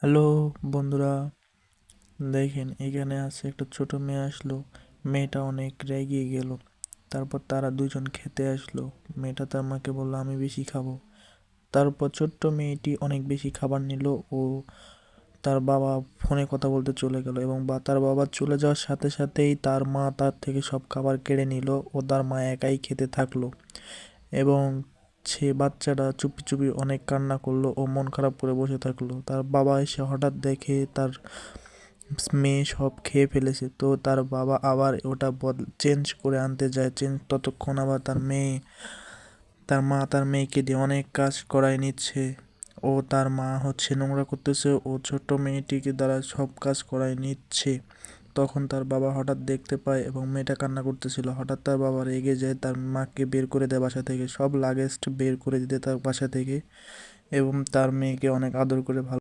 Hello বন্ধুরা, দেখেন এখানে আছে একটা ছোট মেয়ে আসলো। মেয়েটা অনেক রেগে গেল। তারপর তারা দুজন খেতে আসলো। মেয়েটা তার মাকে বললো আমি বেশি খাবো। তারপর ছোট্ট মেয়েটি অনেক বেশি খাবার নিল। ও তার বাবা ফোনে কথা বলতে চলে গেল এবং তার বাবা চলে যাওয়ার সাথে সাথেই তার মা তার থেকে সব খাবার কেড়ে নিল ও তার মা একাই খেতে থাকলো। এবং সে বাচ্চাটা চুপি চুপি অনেক কান্না করলো ও মন খারাপ করে বসে থাকলো। তার বাবা এসে হঠাৎ দেখে তার মেয়ে সব খেয়ে ফেলেছে, তো তার বাবা আবার ওটা চেঞ্জ করে আনতে যায়। ততক্ষণ আবার তার মা তার মেয়েকে দিয়ে অনেক কাজ করায় নিচ্ছে। ও তার মা নোংরা করতেছে, ও ছোট্ট মেয়েটিকে দ্বারা সব কাজ করায় নিচ্ছে। তখন তার বাবা হঠাৎ দেখতে পায় এবং মেয়েটা কান্না করতেছিল। হঠাৎ তার বাবা রেগে যায়, তার মাকে বের করে দেয় বাসা থেকে, সব লাগেজ বের করে দিতে তার বাসা থেকে এবং তার মেয়েকে অনেক আদর করে ভালো